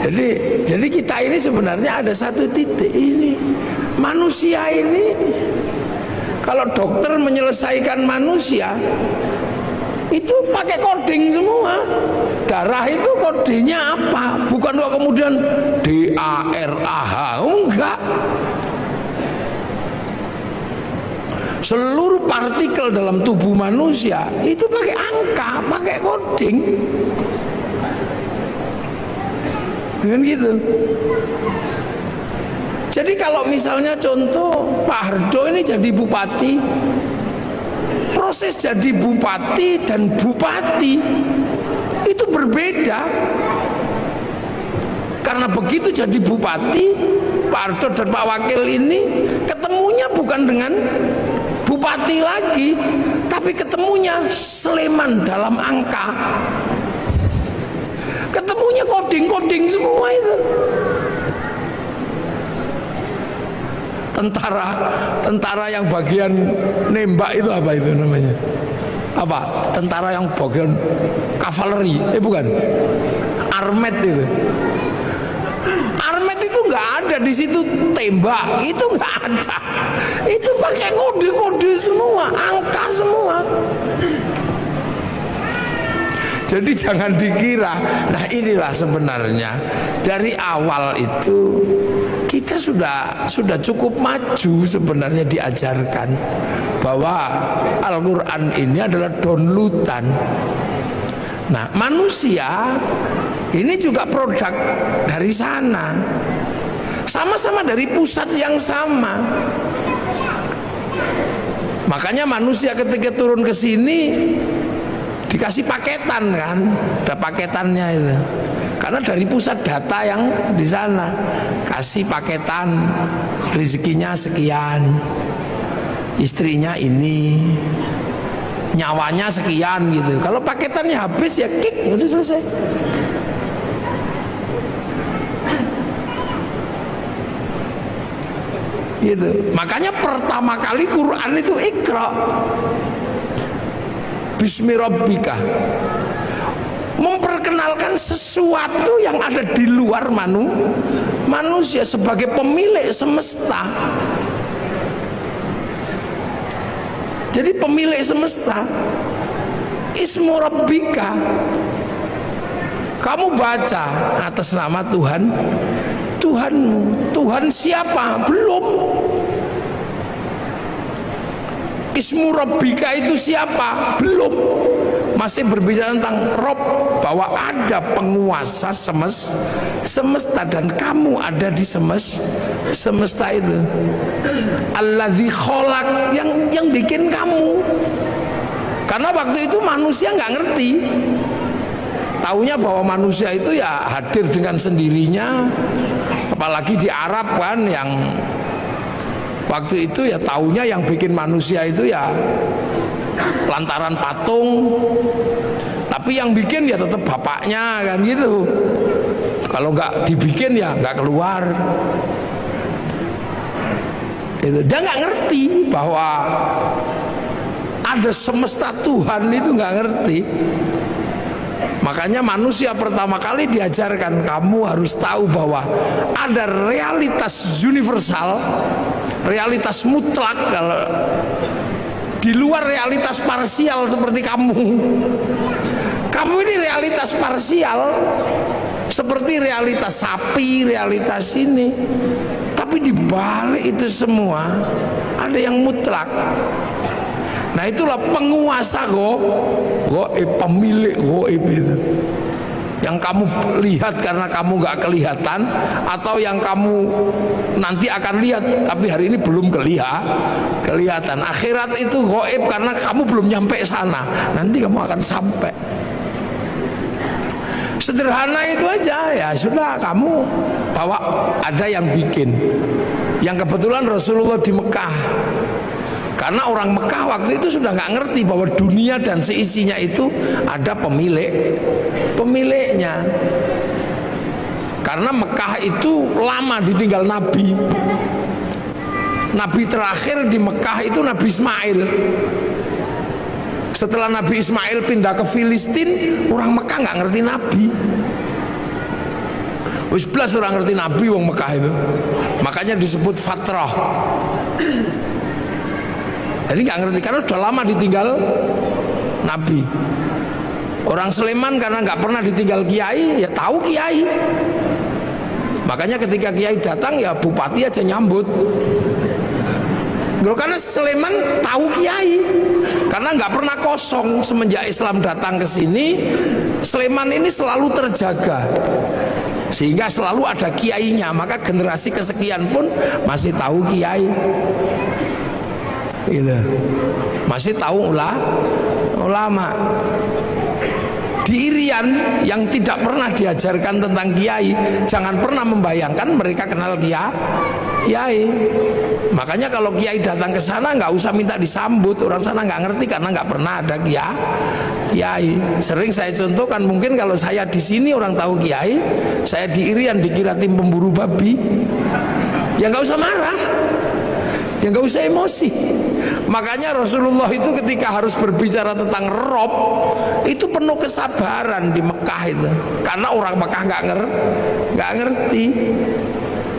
Jadi kita ini sebenarnya ada satu titik ini. Manusia ini, kalau dokter menyelesaikan manusia itu pakai coding semua. Darah itu kodenya apa? Bukan kok kemudian DARAH, enggak. Seluruh partikel dalam tubuh manusia itu pakai angka, pakai coding. Dengan gitu. Jadi kalau misalnya contoh Pak Hardo ini jadi bupati, proses jadi bupati dan bupati itu berbeda. Karena begitu jadi bupati, Pak Hardo dan Pak Wakil ini ketemunya bukan dengan bupati lagi, tapi ketemunya Sleman dalam angka. Ketemunya coding-coding semua itu. Tentara yang bagian nembak itu apa itu namanya? Apa? Tentara yang bagian kavaleri? Bukan. Armet itu. Armet itu nggak ada di situ tembak, itu nggak ada. Itu pakai kode-kode semua, angka semua. Jadi jangan dikira. Nah inilah sebenarnya dari awal itu kita sudah cukup maju sebenarnya diajarkan bahwa Al-Quran ini adalah downloadan. Nah manusia ini juga produk dari sana, sama-sama dari pusat yang sama. Makanya manusia ketika turun ke sini dikasih paketan kan, ada paketannya itu. Karena dari pusat data yang di sana kasih paketan, rezekinya sekian, istrinya ini, nyawanya sekian gitu. Kalau paketannya habis ya kick, udah selesai. Gitu. Makanya pertama kali Quran itu Iqra. Bismi Rabbika, memperkenalkan sesuatu yang ada di luar manusia sebagai pemilik semesta. Jadi pemilik semesta, Ismu Rabbika, kamu baca atas nama Tuhanmu. Tuhan siapa? Belum. Ismu Rabbika itu siapa? Belum. Masih berbicara tentang Rob, bahwa ada penguasa semesta dan kamu ada di semesta itu. Alladzi khalaq, yang bikin kamu. Karena waktu itu manusia nggak ngerti. Taunya bahwa manusia itu ya hadir dengan sendirinya. Apalagi di Arab kan, yang waktu itu ya taunya yang bikin manusia itu ya lantaran patung, tapi yang bikin ya tetap bapaknya kan gitu. Kalau nggak dibikin ya nggak keluar. Itu dia nggak ngerti bahwa ada semesta Tuhan, itu nggak ngerti. Makanya manusia pertama kali diajarkan, kamu harus tahu bahwa ada realitas universal, realitas mutlak, kalau di luar realitas parsial seperti kamu. Kamu ini realitas parsial seperti realitas sapi, realitas ini. Tapi di balik itu semua ada yang mutlak. Nah itulah penguasa goib, pemilik goib itu. Yang kamu lihat karena kamu gak kelihatan, atau yang kamu nanti akan lihat tapi hari ini belum kelihatan. Akhirat itu goib karena kamu belum nyampe sana, nanti kamu akan sampai. Sederhana itu aja, ya sudah, kamu bawa, ada yang bikin. Yang kebetulan Rasulullah di Mekah. Karena orang Mekah waktu itu sudah nggak ngerti bahwa dunia dan seisinya itu ada pemiliknya. Karena Mekah itu lama ditinggal Nabi. Nabi terakhir di Mekah itu Nabi Ismail. Setelah Nabi Ismail pindah ke Filistin, orang Mekah nggak ngerti Nabi. Wis blas orang ngerti Nabi wong Mekah itu. Makanya disebut fatrah. Jadi nggak ngerti karena sudah lama ditinggal Nabi. Orang Sleman karena nggak pernah ditinggal kiai, ya tahu kiai. Makanya ketika kiai datang ya bupati aja nyambut. Karena Sleman tahu kiai, karena nggak pernah kosong semenjak Islam datang ke sini. Sleman ini selalu terjaga, sehingga selalu ada kiainya. Maka generasi kesekian pun masih tahu kiai, gitu. Masih tahu ulama. Di Irian yang tidak pernah diajarkan tentang kiai, jangan pernah membayangkan mereka kenal kiai. Makanya kalau kiai datang ke sana nggak usah minta disambut, orang sana nggak ngerti karena nggak pernah ada kiai. Sering saya contohkan, mungkin kalau saya di sini orang tahu kiai, saya di Irian dikira tim pemburu babi, ya nggak usah marah, ya nggak usah emosi. Makanya Rasulullah itu ketika harus berbicara tentang Rob itu penuh kesabaran di Mekah itu, karena orang Mekah nggak ngerti.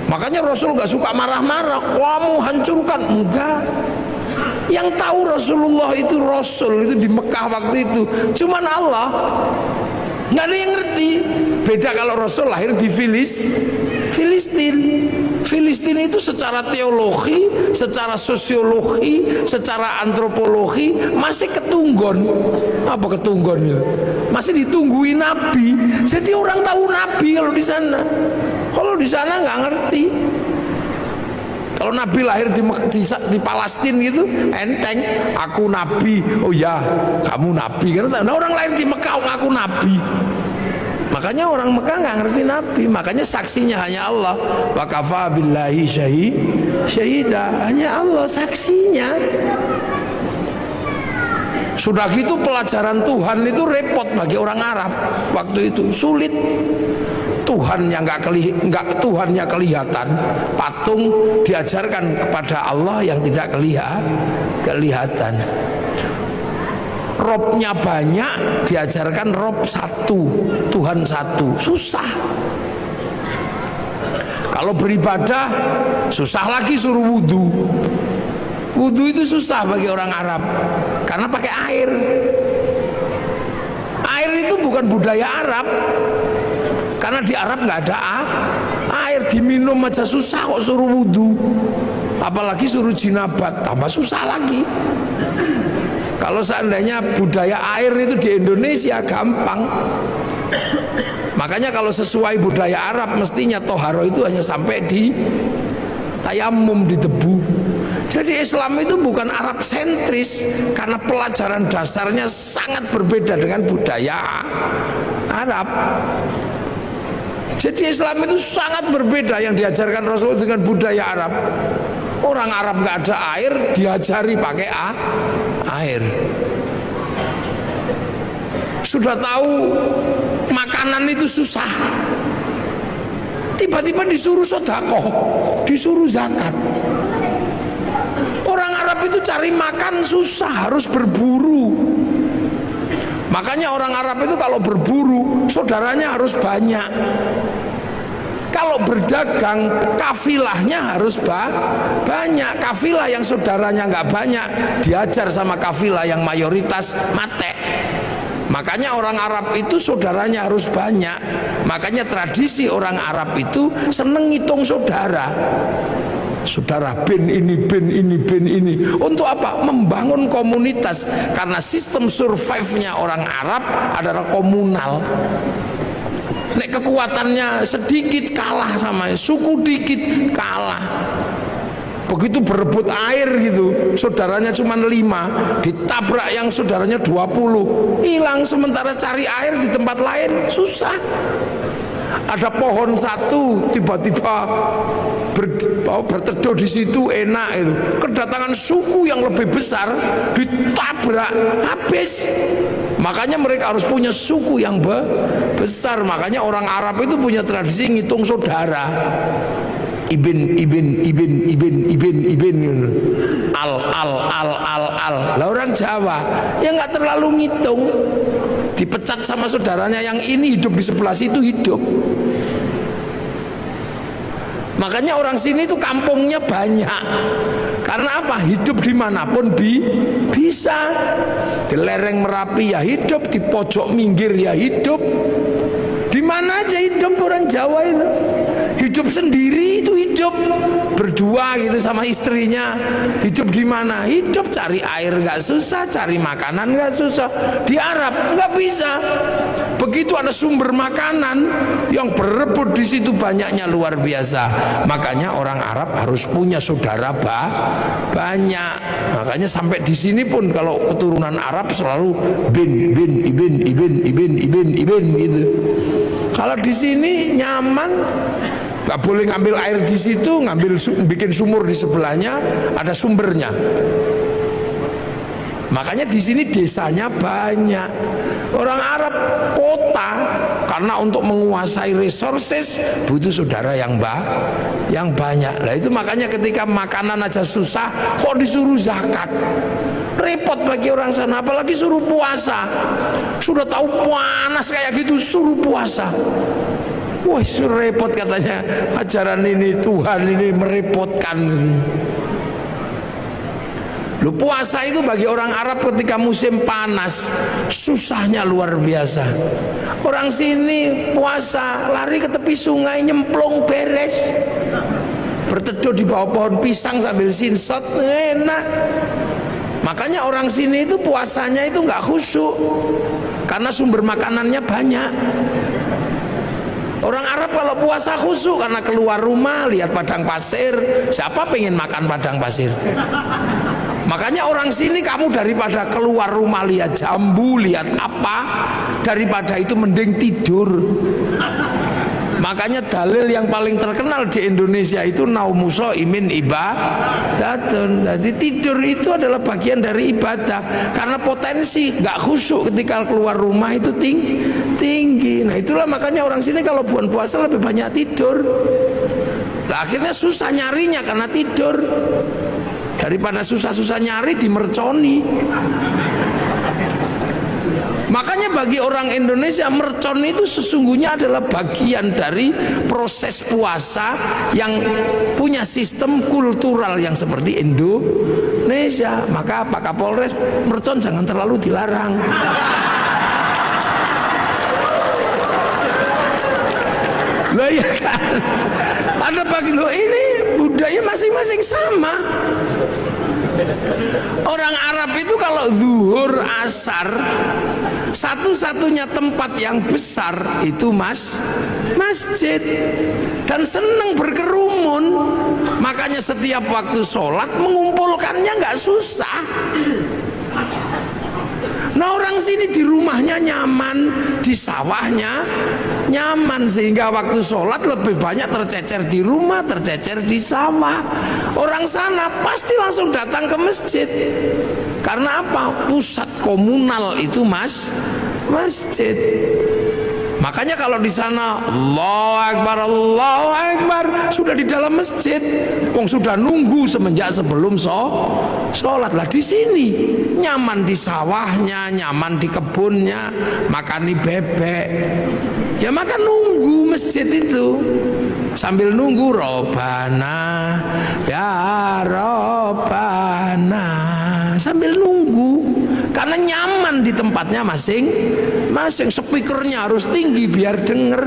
Makanya Rasul nggak suka marah-marah, kamu hancurkan, enggak. Yang tahu Rasulullah itu Rasul itu di Mekah waktu itu cuman Allah, nggak ada yang ngerti. Beda kalau Rasul lahir di Filistin. Filistin itu secara teologi, secara sosiologi, secara antropologi masih ketunggon. Apa ketunggon ya? Masih ditungguin Nabi. Jadi orang tahu Nabi kalau di sana. Kalau di sana nggak ngerti. Kalau Nabi lahir di Palestina gitu, enteng. Aku Nabi. Oh ya, kamu Nabi. Karena orang lahir di Mekah aku Nabi. Makanya orang Mekah nggak ngerti Nabi. Makanya saksinya hanya Allah. Wa kafa billahi syahida. Hanya Allah saksinya. Sudah gitu pelajaran Tuhan itu repot bagi orang Arab waktu itu, sulit. Tuhannya Tuhannya kelihatan, patung diajarkan kepada Allah yang tidak kelihatan. Robnya banyak, diajarkan Rob satu, Tuhan satu, susah. Kalau beribadah susah lagi, suruh wudhu. Wudhu itu susah bagi orang Arab karena pakai air. Air itu bukan budaya Arab, karena di Arab nggak ada air, diminum aja susah kok suruh wudhu, apalagi suruh jinabat, tambah susah lagi. Kalau seandainya budaya air itu di Indonesia gampang. Makanya kalau sesuai budaya Arab mestinya toharo itu hanya sampai di tayamum, di debu. Jadi Islam itu bukan Arab sentris, karena pelajaran dasarnya sangat berbeda dengan budaya Arab. Jadi Islam itu sangat berbeda yang diajarkan Rasul dengan budaya Arab. Orang Arab nggak ada air, diajari pakai air. Sudah tahu makanan itu susah, tiba-tiba disuruh sedekah, disuruh zakat. Orang Arab itu cari makan susah, harus berburu. Makanya orang Arab itu kalau berburu, saudaranya harus banyak. Kalau berdagang, kafilahnya harus banyak. Kafilah yang saudaranya nggak banyak, diajar sama kafilah yang mayoritas mate. Makanya orang Arab itu saudaranya harus banyak. Makanya tradisi orang Arab itu seneng ngitung saudara. Saudara bin ini, bin ini, bin ini. Untuk apa? Membangun komunitas. Karena sistem survive-nya orang Arab adalah komunal. Nek kekuatannya sedikit kalah sama suku, dikit kalah. Begitu berebut air gitu, saudaranya cuma 5, ditabrak yang saudaranya 20, hilang. Sementara cari air di tempat lain susah. Ada pohon satu tiba-tiba berteduh di situ enak itu. Kedatangan suku yang lebih besar ditabrak habis. Makanya mereka harus punya suku yang besar. Makanya orang Arab itu punya tradisi ngitung saudara. Ibn al. Lah orang Jawa ya nggak terlalu ngitung. Dipecat sama saudaranya yang ini hidup di sebelah situ hidup. Makanya orang sini itu kampungnya banyak. Karena apa? Hidup dimanapun bisa. Di lereng Merapi ya hidup, di pojok minggir ya hidup. Di mana aja hidup orang Jawa itu. Hidup sendiri itu hidup. Berdua gitu sama istrinya. Hidup di mana? Hidup cari air nggak susah, cari makanan nggak susah. Di Arab nggak bisa. Begitu ada sumber makanan yang berebut di situ banyaknya luar biasa. Makanya orang Arab harus punya saudara banyak. Makanya sampai di sini pun kalau keturunan Arab selalu ibin gitu. Kalau di sini nyaman, nggak boleh ngambil air di situ, bikin sumur di sebelahnya, ada sumbernya. Makanya di sini desanya banyak. Orang Arab kota karena untuk menguasai resources butuh saudara yang banyak. Nah itu makanya ketika makanan aja susah kok disuruh zakat. Repot bagi orang sana, apalagi suruh puasa. Sudah tahu panas kayak gitu suruh puasa. Wah repot katanya, ajaran ini Tuhan ini merepotkan. Lu puasa itu bagi orang Arab ketika musim panas susahnya luar biasa. Orang sini puasa lari ke tepi sungai nyemplung beres, berteduh di bawah pohon pisang sambil sinsot enak. Makanya orang sini itu puasanya itu nggak khusyuk karena sumber makanannya banyak. Orang Arab kalau puasa khusyuk karena keluar rumah lihat padang pasir. Siapa pengen makan padang pasir? Makanya orang sini kamu daripada keluar rumah lihat jambu, lihat apa, daripada itu mending tidur. Makanya dalil yang paling terkenal di Indonesia itu naumuso imin ibadatun. Jadi tidur itu adalah bagian dari ibadah. Karena potensi nggak khusyuk ketika keluar rumah itu tinggi. Nah itulah makanya orang sini kalau bulan puasa lebih banyak tidur. Nah, akhirnya susah nyarinya karena tidur. Daripada susah-susah nyari dimerconi. Makanya bagi orang Indonesia mercon itu sesungguhnya adalah bagian dari proses puasa yang punya sistem kultural yang seperti Indonesia. Maka Pak Kapolres, mercon jangan terlalu dilarang. Loh ya kan, ada bagi lo ini budaya masing-masing sama. Orang Arab itu kalau zuhur asar satu-satunya tempat yang besar itu masjid dan senang berkerumun. Makanya setiap waktu sholat mengumpulkannya nggak susah. Nah orang sini di rumahnya nyaman, di sawahnya nyaman, sehingga waktu sholat lebih banyak tercecer di rumah, tercecer di sawah. Orang sana pasti langsung datang ke masjid. Karena apa? Pusat komunal itu masjid. Makanya kalau di sana Allahu Akbar sudah di dalam masjid, kong sudah nunggu semenjak sebelum sholat. Lah di sini nyaman di sawahnya, nyaman di kebunnya, makani bebek. Ya makan nunggu masjid itu. Sambil nunggu Robana ya Robana, sambil nunggu. Karena nyaman di tempatnya masing-masing. Speakernya harus tinggi biar denger.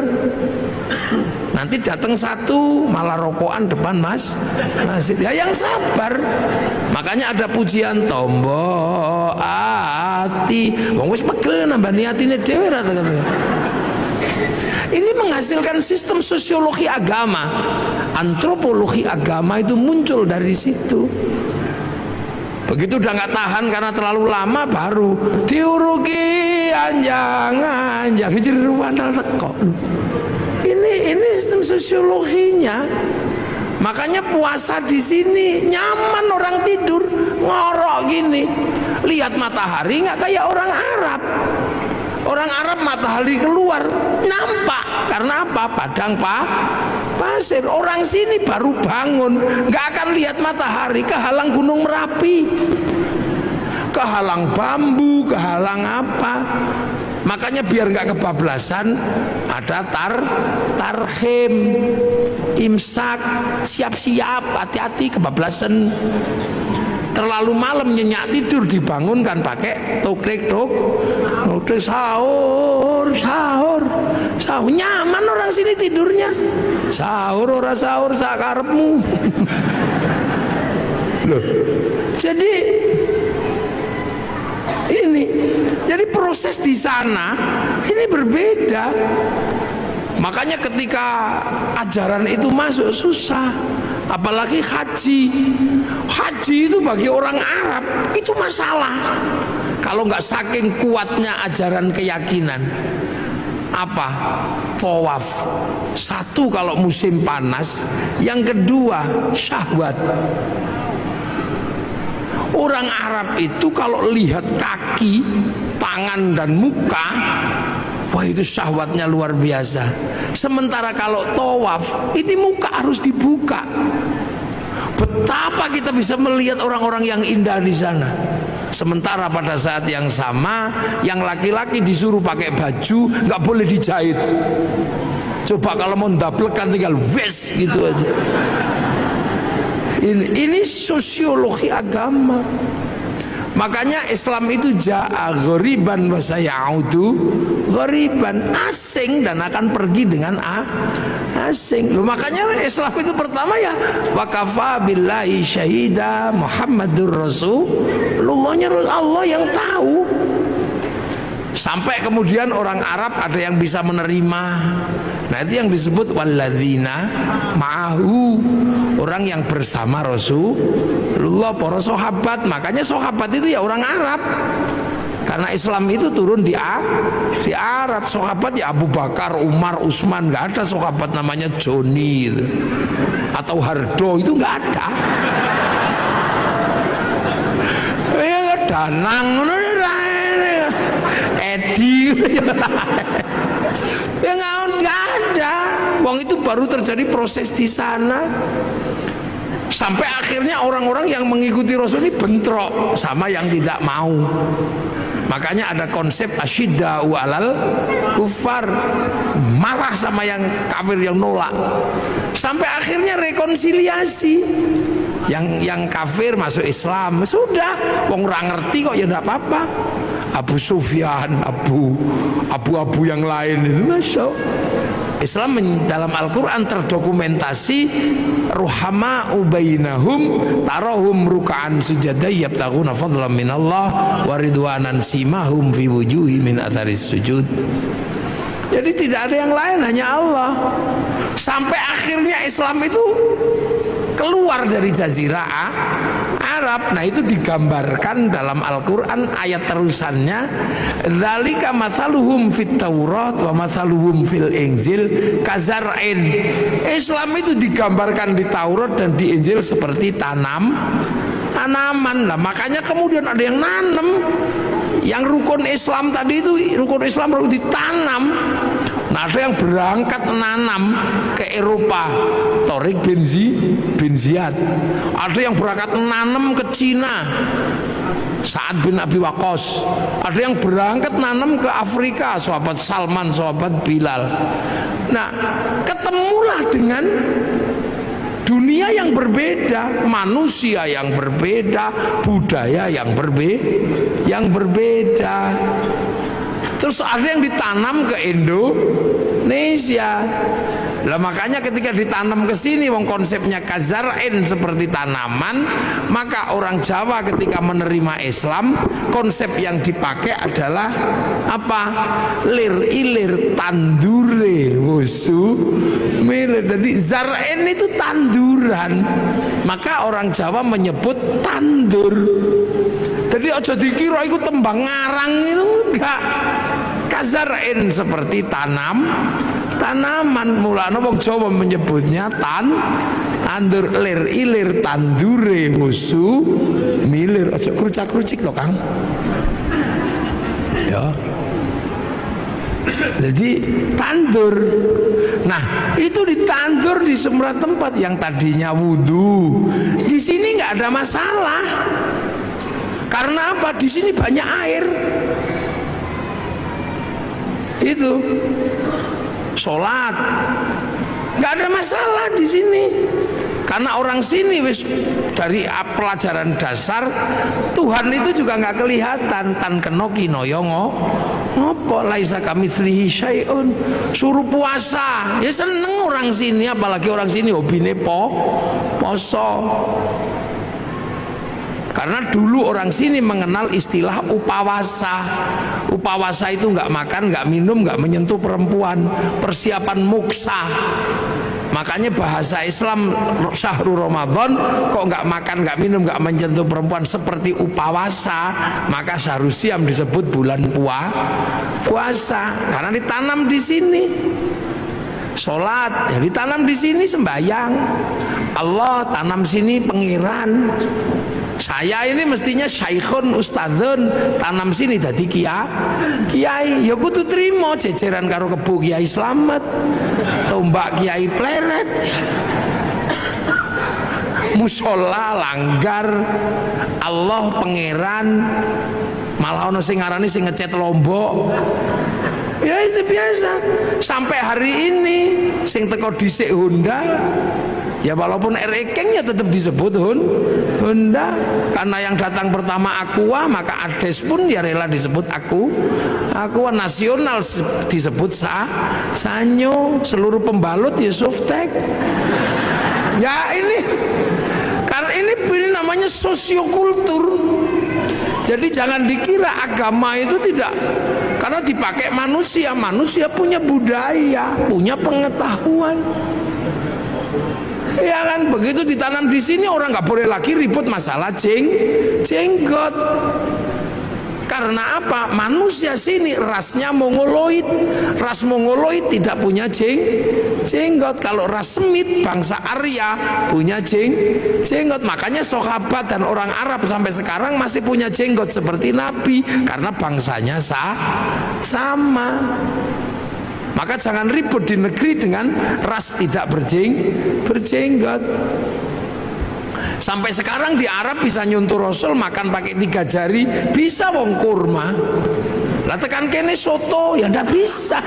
Nanti datang satu malah rokokan depan masjid. Ya yang sabar. Makanya ada pujian tombo ati. Wong wis pegel nambah niatine dhewe ra. Ini menghasilkan sistem sosiologi agama. Antropologi agama itu muncul dari situ. Begitu udah nggak tahan karena terlalu lama, baru diuruki anjang jeruan kok. Ini sistem sosiologinya. Makanya puasa di sini nyaman, orang tidur ngorok gini, lihat matahari nggak kayak orang Arab. Orang Arab matahari keluar nampak karena apa? Padang pasir. Orang sini baru bangun nggak akan lihat matahari, kehalang Gunung Merapi, kehalang bambu, kehalang apa. Makanya biar nggak kebablasan ada tarhim. imsak, siap-siap, hati-hati kebablasan. Terlalu malam nyenyak tidur, dibangunkan pakai tokrek sahur, nyaman orang sini tidurnya. Sahur ora sahur sakarepmu. Loh. Jadi proses di sana ini berbeda. Makanya ketika ajaran itu masuk susah. Apalagi haji itu bagi orang Arab itu masalah. Kalau nggak saking kuatnya ajaran keyakinan. Apa? Tawaf. Satu kalau musim panas, yang kedua syahwat. Orang Arab itu kalau lihat kaki, tangan dan muka, wah itu syahwatnya luar biasa. Sementara kalau tawaf, ini muka harus dibuka. Betapa kita bisa melihat orang-orang yang indah di sana. Sementara pada saat yang sama, yang laki-laki disuruh pakai baju, nggak boleh dijahit. Coba kalau mau ndablekan tinggal wes gitu aja. Ini sosiologi agama. Makanya Islam itu ja'a ghoriban wa sayaudu ghoriban, asing dan akan pergi dengan asing. Loh, makanya Islam itu pertama ya wa kafa billahi syahida Muhammadur Rasulullahnya Allah yang tahu. Sampai kemudian orang Arab ada yang bisa menerima. Nah itu yang disebut walladzina ma'ahu, orang yang bersama Rasulullah, para sahabat. Makanya sahabat itu ya orang Arab, karena Islam itu turun di Arab. Sahabat ya Abu Bakar, Umar, Utsman. Nggak ada sahabat namanya Joni gitu, atau Hardo, itu nggak ada. Ya Danang, Edi, ya nggak ada. Wong itu baru terjadi proses di sana. Sampai akhirnya orang-orang yang mengikuti Rasul ini bentrok sama yang tidak mau. Makanya ada konsep asyidda'u 'alal kufar, marah sama yang kafir yang nolak. Sampai akhirnya rekonsiliasi. Yang kafir masuk Islam, sudah. Wong ora ngerti kok ya enggak apa-apa. Abu Sufyan, abu yang lain itu masuk Islam. Dalam Al-Quran terdokumentasi ruhama ubainahum tarahum ruka'an sujada yabtaghuna fadlan minallah wa ridwanan simahum fi wujuhi min atharis sujud. Jadi tidak ada yang lain, hanya Allah. Sampai akhirnya Islam itu keluar dari jazirah Arab. Nah itu digambarkan dalam Al-Quran ayat terusannya, dzalika mathaluhum fit Taurat wa mathaluhum fil Injil kazar'in. Islam itu digambarkan di Taurat dan di Injil seperti tanaman. Lah makanya kemudian ada yang nanam. Yang rukun Islam tadi itu, rukun Islam harus ditanam. Nah ada yang berangkat nanam ke Eropa, Tariq bin Ziyad. Ada yang berangkat nanam ke Cina, Sa'ad bin Abi Waqqas. Ada yang berangkat nanam ke Afrika, sahabat Salman, sahabat Bilal. Nah ketemulah dengan dunia yang berbeda, manusia yang berbeda, budaya yang berbeda. Terus ada yang ditanam ke Indonesia. Lah makanya ketika ditanam ke sini, wong konsepnya kazar'in seperti tanaman, maka orang Jawa ketika menerima Islam, konsep yang dipakai adalah apa? Lir ilir tandure wusu milir. Jadi zar'in itu tanduran. Maka orang Jawa menyebut tandur. Jadi aja dikira itu tembang ngarang, itu enggak. Kazar'in seperti tanaman. Mulane wong Jawa menyebutnya tandur. Lir ilir tandure musu milir. Aja krucak-krucik to, Kang. Ya. Jadi tandur. Nah, itu ditandur di semua tempat. Yang tadinya wudhu, di sini nggak ada masalah. Karena apa? Di sini banyak air. Itu sholat nggak ada masalah di sini. Karena orang sini wis dari pelajaran dasar Tuhan itu juga nggak kelihatan, tan kenoki noyongo ngopo laisa kamitslihi syai'un. Suruh puasa ya seneng orang sini, apalagi orang sini hobine poso. Karena dulu orang sini mengenal istilah upawasa. Upawasa itu nggak makan, nggak minum, nggak menyentuh perempuan, persiapan muksa. Makanya bahasa Islam syahrul Ramadan kok nggak makan, nggak minum, nggak menyentuh perempuan seperti upawasa, maka syahrul Siam disebut bulan puasa karena ditanam di sini. Sholat ya ditanam di sini, sembahyang Allah tanam sini pengiran. Saya ini mestinya syaikhun ustadzun, tanam sini jadi kiai. Ya kudu trimo jejeran karo Kebu Kiai Slamet, tombak Kiai Pleret, musola langgar, Allah pangeran, malah ono sing ngarani sing ngecat Lombok. Ya itu biasa. Sampai hari ini sing teko dhisik Honda, ya walaupun Ekeng ya tetap disebut Honda. Karena yang datang pertama Aqua, maka Ades pun ya rela disebut Aqua. Nasional disebut Sanyo. Seluruh pembalut ya Softek. Ya ini karena ini namanya sosiokultur. Jadi jangan dikira agama itu tidak, karena dipakai manusia punya budaya, punya pengetahuan. Ya kan, begitu ditanam di sini orang nggak boleh lagi ribut masalah jenggot. Karena apa? Manusia sini rasnya mongoloid. Ras mongoloid tidak punya jenggot. Kalau ras Semit bangsa Arya punya jenggot. Makanya sahabat dan orang Arab sampai sekarang masih punya jenggot seperti Nabi, karena bangsanya sama. Maka jangan ribut di negeri dengan ras tidak berjenggot. Sampai sekarang di Arab bisa nyuntur Rasul makan pakai 3 jari, bisa wong kurma. Lah tekan kene soto ya ndak bisa.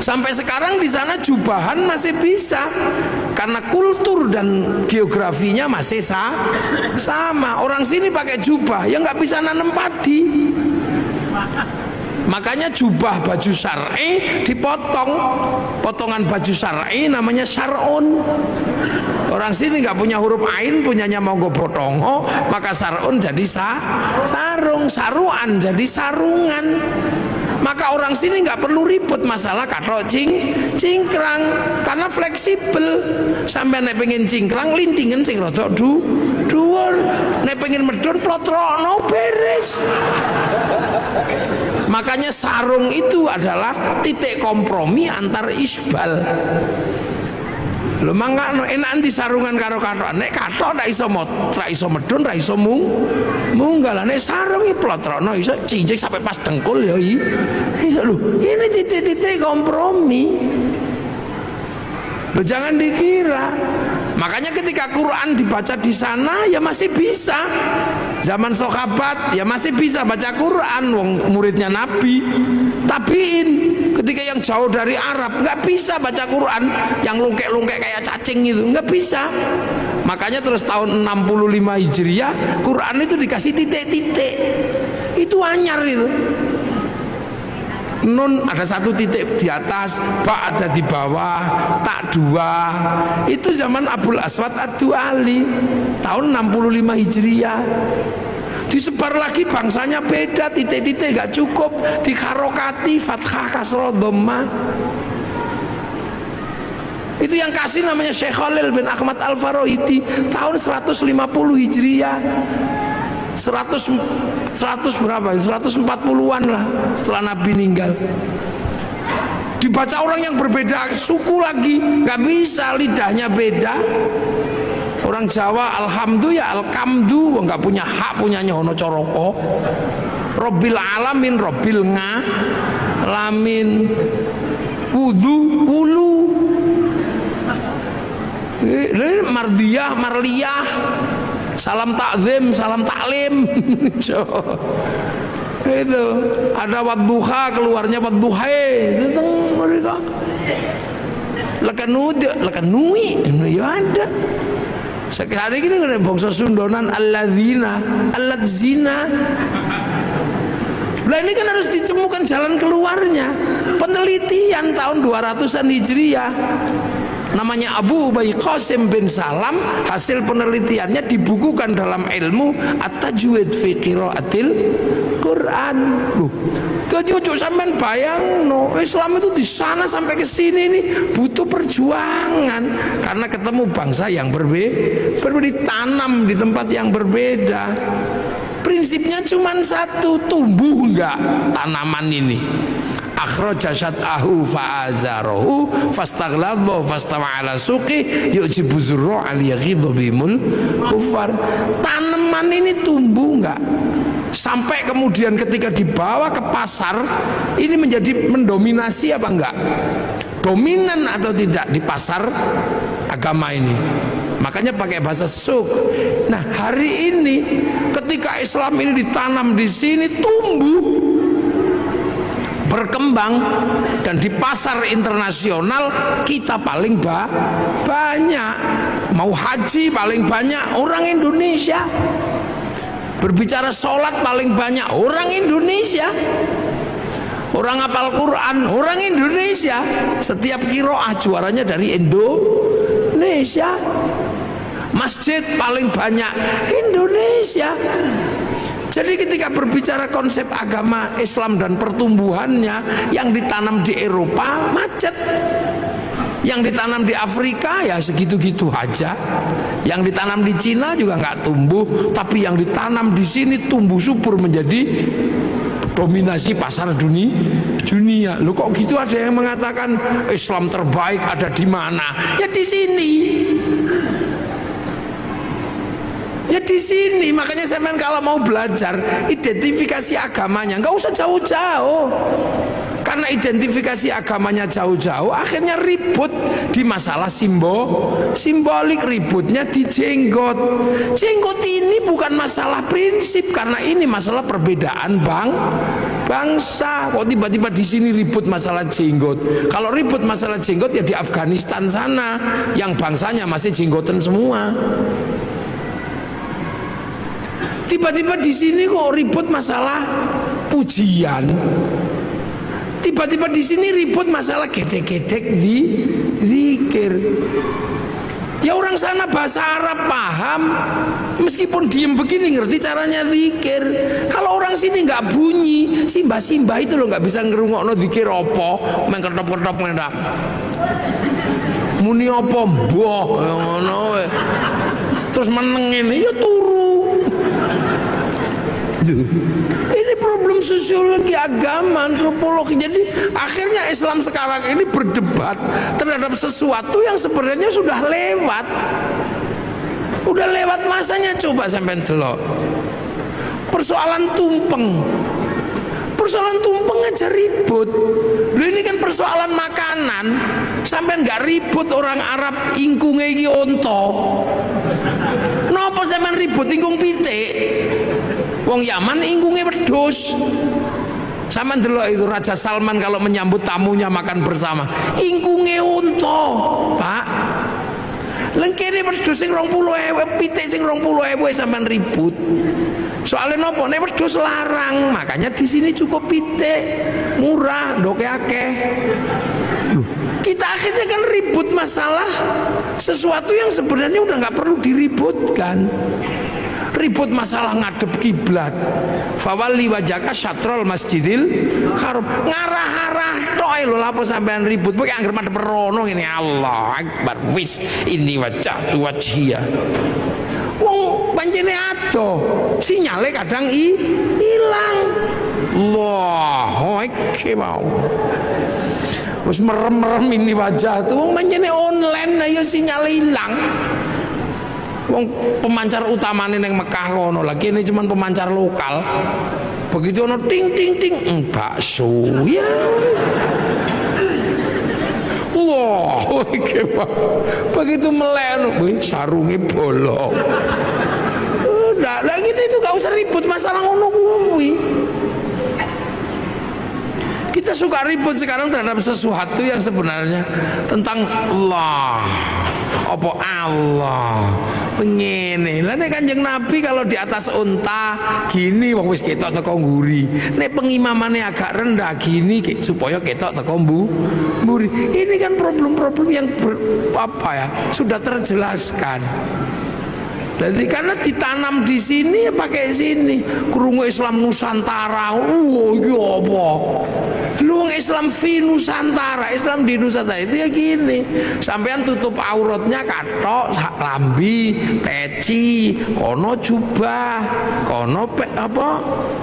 Sampai sekarang di sana jubahan masih bisa, karena kultur dan geografinya masih sama. Orang sini pakai jubah ya nggak bisa nanam padi. Makanya jubah baju syar'i dipotong, potongan baju syar'i namanya syar'un. Orang sini nggak punya huruf ain, punyanya monggo botongo, maka syar'un jadi sarung, saruan jadi sarungan. Maka orang sini nggak perlu ribut masalah katok cingkrang, karena fleksibel. Sampai nek pengen cingkrang lindingen sing rada dhuwur, nek pengen medun plotrono beres. Makanya sarung itu adalah titik kompromi antar isbal. Lho mangkano enak di sarungan karo kathok. Nek kathok ra iso medun, ra iso munggal. Nek sarung iki plotrono iso cincik sampai pas dengkul ya iso. Lho, ini titik-titik kompromi. Lho jangan dikira. Makanya ketika Quran dibaca di sana ya masih bisa. Zaman sahabat ya masih bisa baca Quran, wong muridnya Nabi. Tabiin ketika yang jauh dari Arab nggak bisa baca Quran, yang lungkek-lungkek kayak cacing itu nggak bisa. Makanya terus tahun 65 Hijriah Quran itu dikasih titik-titik. Itu anyar itu. Nun ada 1 titik di atas, ba ada di bawah, tak 2. Itu zaman Abul Aswad Ad-Duali tahun 65 Hijriah. Disebar lagi bangsanya beda, titik-titik gak cukup, dikarokati fathah kasroh dhammah. Itu yang kasih namanya Syekh Khalil bin Ahmad Al-Farahidi tahun 150 Hijriah. 100 berapa? 140-an lah setelah Nabi meninggal. Dibaca orang yang berbeda suku lagi, nggak bisa, lidahnya beda. Orang Jawa alhamdulillah alkamdu, nggak punya hak, punyanya Hono Coroko. Robbil alamin, Robbil ngalamin, wudu, wulu, mardiyah, marliyah, salam takzim, salam taklim. Itu ada wadduha, keluarnya wadduhai tentang mereka. Lekanui ya ada. Sekarang ini kan bangsa Sundonan alladzina. Lah ini kan harus ditemukan jalan keluarnya. Penelitian tahun 200-an Hijriah namanya Abu Ubay Qasim bin Salam, hasil penelitiannya dibukukan dalam ilmu At-Tajwid fi Qiraatil Quran. Ojo sampean bayang no, Islam itu di sana sampai ke sini nih butuh perjuangan karena ketemu bangsa yang berbeda, ditanam di tempat yang berbeda. Prinsipnya cuma satu, tumbuh enggak tanaman ini. Akhraja syat'ahu fa'azarahu fastaghladha fastawa ala suqi yujibu zurra al-yaghidhu bimul kufar. Tanaman ini tumbuh enggak? Sampai kemudian ketika dibawa ke pasar ini menjadi mendominasi apa enggak? Dominan atau tidak di pasar agama ini? Makanya pakai bahasa suk. Nah, hari ini ketika Islam ini ditanam di sini tumbuh, berkembang, dan di pasar internasional kita paling banyak. Mau haji paling banyak orang Indonesia. Berbicara sholat paling banyak orang Indonesia. Orang hafal Quran orang Indonesia. Setiap qiraah juaranya dari Indonesia. Masjid paling banyak Indonesia. Jadi ketika berbicara konsep agama Islam dan pertumbuhannya, yang ditanam di Eropa macet, yang ditanam di Afrika ya segitu-gitu aja, yang ditanam di Cina juga nggak tumbuh, tapi yang ditanam di sini tumbuh subur menjadi dominasi pasar dunia. Loh kok gitu, ada yang mengatakan Islam terbaik ada di mana? Ya di sini. Ya di sini. Makanya saya kalau mau belajar identifikasi agamanya nggak usah jauh-jauh. Karena identifikasi agamanya jauh-jauh akhirnya ribut di masalah simbolik, ributnya di jenggot. Jenggot ini bukan masalah prinsip karena ini masalah perbedaan bangsa. Kok tiba-tiba di sini ribut masalah jenggot? Kalau ribut masalah jenggot ya di Afghanistan sana yang bangsanya masih jenggotan semua. Tiba-tiba di sini kok ribut masalah pujian. Tiba-tiba di sini ribut masalah gedek-gedek di zikir. Ya orang sana bahasa Arab paham, meskipun diem begini ngerti caranya zikir. Kalau orang sini nggak bunyi, simbah-simbah itu loh nggak bisa ngerungokno zikir opo, mengkedop-kedop ngendak. Muni opo mbah ngono. Terus meneng ini ya turu. Ini problem sosiologi agama, antropologi. Jadi akhirnya Islam sekarang ini berdebat terhadap sesuatu yang sebenarnya sudah lewat. Udah lewat masanya. Coba sampai delok persoalan tumpeng. Persoalan tumpeng aja ribut. Loh ini kan persoalan makanan. Sampai nggak ribut orang Arab ingkunge iki onto. Napa sampean ribut ingkung pitik? Wong Yaman ingkungnya wedhus. Sama delok itu Raja Salman kalau menyambut tamunya makan bersama, ingkungnya unta, Pak. Lengkene wedhus sing 20.000, pitik sing 20.000 sampean ribut. Soalnya nopo nek wedhus larang, makanya di sini cukup pitik, murah, ndoke akeh. Kita akhirnya kan ribut masalah sesuatu yang sebenarnya udah nggak perlu diributkan. Ribut masalah ngadep kiblat, fawalli wajhaka syatrul masjidil haram, ngarah-arah tok lho. Lapo sampean ribut pokoke anggere madhep rono ngene, Allah akbar, wis ini wajhatu wajhiya. Wong pancene ado, sinyale kadang ilang. Allah iki mau wis merem-merem ini wajah tuh, wong pancene online ayo sinyale ilang. Wong pemancar utamane neng Mekah kono lagi ini cuman pemancar lokal. Begitu ono ting ting ting bakso ya. Wah, iki begitu melek sarunge bolong. Udah lagi itu gak usah ribut masalah ngono kuwi. Kita suka ribut sekarang terhadap sesuatu yang sebenarnya tentang Allah. Apa Allah pengene. Lah nek Kanjeng Nabi kalau di atas unta gini wong wis ketok teko nguri. Nek pengimamane agak rendah gini supaya ketok teko mburi. Ini kan problem-problem yang sudah terjelaskan. Jadi karena ditanam di sini ya pakai sini. Krungu Islam Nusantara. Oh iki apa? Lu Islam fi Nusantara, Islam di Nusantara itu ya gini. Sampean tutup auratnya katok, lambi, peci, kono jubah, kono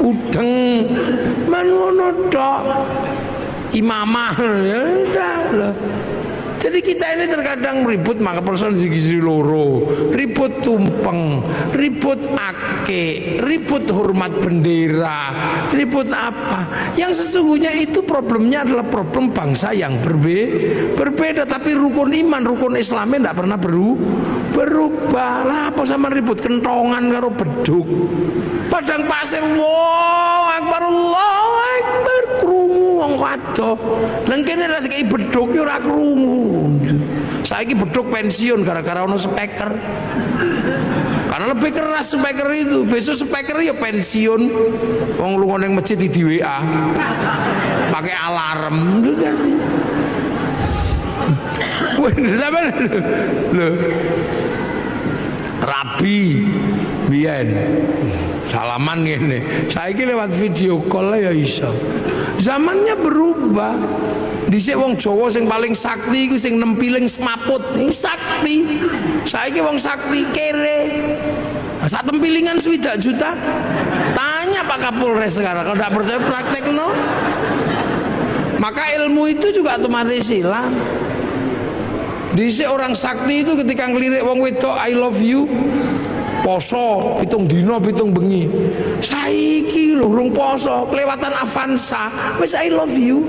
udeng. Manono tok. Imamah ya udah. Jadi kita ini terkadang ribut maka persoalan sisi loro, ribut tumpeng, ribut ake, ribut hormat bendera, ribut apa? Yang sesungguhnya itu problemnya adalah problem bangsa yang berbeda, tapi rukun iman, rukun Islamnya tidak pernah berubah. Lah apa sama ribut kentongan karo beduk, padang pasir, Allahu Akbar, Allahu Akbar, krungu wong kado. Lha kene ra dikai beduk yo ora krungu. Saiki beduk pensiun gara-gara ono speaker. Karena lebih keras speaker itu. Besok speaker ya pensiun. Wong lunga ning masjid di WA. Pakai alarm. Wah, sampean lho. Rabi biyen salaman ngene. Saiki lewat video call ya iso. Zamannya berubah. Dhisik wong Jawa sing paling sakti iku sing nempiling semaput, sakti. Saiki wong sakti kere. Sak tempilingan 7 juta. Tanya Pak Kapolres sekarang, kalau tidak percaya praktek no. Maka ilmu itu juga otomatis hilang. Dhisik orang sakti itu ketika ngelirik wong wedok I love you, poso pitung dino pitung bengi. Saiki lho urung poso, kelewatan Avanza, wis I love you.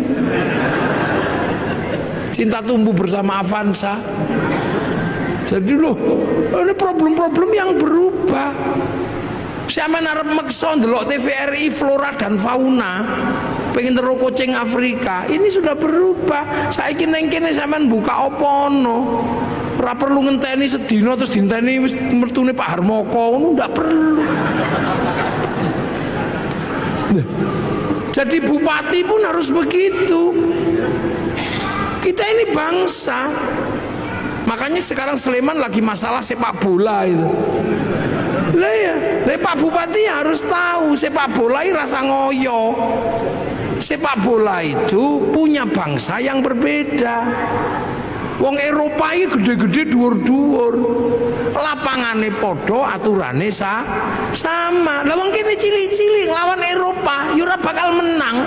Cinta tumbuh bersama Avanza. Jadi loh, ini problem-problem yang berubah. Sampeyan arep meksa ndelok TVRI flora dan fauna, pengen terus kucing Afrika, ini sudah berubah. Saiki neng kene sampean buka apa ono. Ora perlu ngenteni sedina terus dinteni mertune Pak Harmoko, ngono ndak perlu. Jadi bupati pun harus begitu. Kita ini bangsa. Makanya sekarang Sleman lagi masalah sepak bola itu. Lah ya, Pak Bupati harus tahu sepak bola ini rasa ngoyo. Sepak bola itu punya bangsa yang berbeda. Wong Eropa ini gede-gede dhuwur-dhuwur. Lapangane podo, aturane sama. Lah wong kene cilik-cilik lawan Eropa, yo ora bakal menang.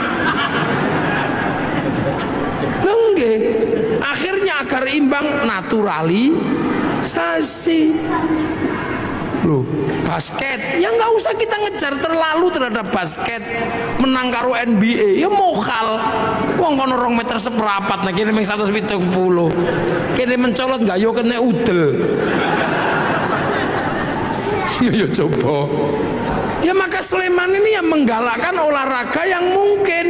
Lengge. Akhirnya agar imbang naturalisasi. Loh, basket ya nggak usah kita ngejar terlalu terhadap basket. Menang karo NBA ya mokal. Wong kono 2 meter seperapat, nah kene ming 170. Kene mencolot nggak yo kena udel. Ya coba. Ya maka Sleman ini yang menggalakkan olahraga yang mungkin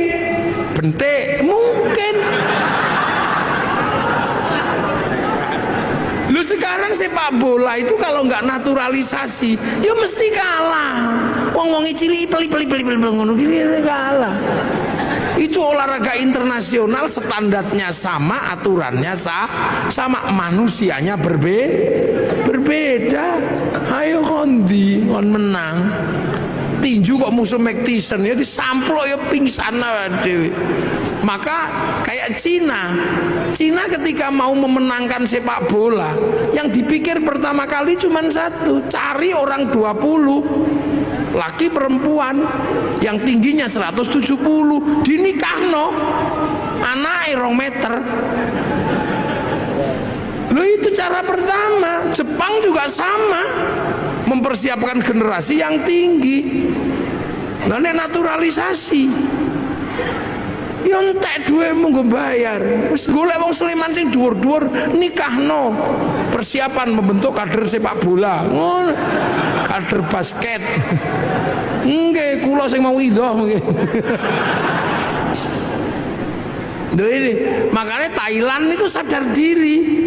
bentek mungkin. Lu sekarang sepak bola itu kalau nggak naturalisasi, ya mesti kalah. Wong-wong cilik peli ngono gini kalah. Itu olahraga internasional, standarnya sama, aturannya sama, manusianya berbeda. Ayo kondi kon menang. Tinju kok musuh Mike Tyson ya disamplok ya pingsan dewe. Maka kayak Cina ketika mau memenangkan sepak bola, yang dipikir pertama kali cuma satu, cari orang 20 laki perempuan yang tingginya 170 dinikahno anake 2 meter. Loh itu cara pertama. Jepang juga sama, mempersiapkan generasi yang tinggi. Lah nek naturalisasi yo entek dhuwitmu nggo bayar. Wis golek wong Sleman sing dhuwur-dhuwur nikahno. Persiapan membentuk kader sepak bola. Ngono. Kader basket. Nggih, kula sing mau idoh nggih. Loh ini, makanya Thailand itu sadar diri.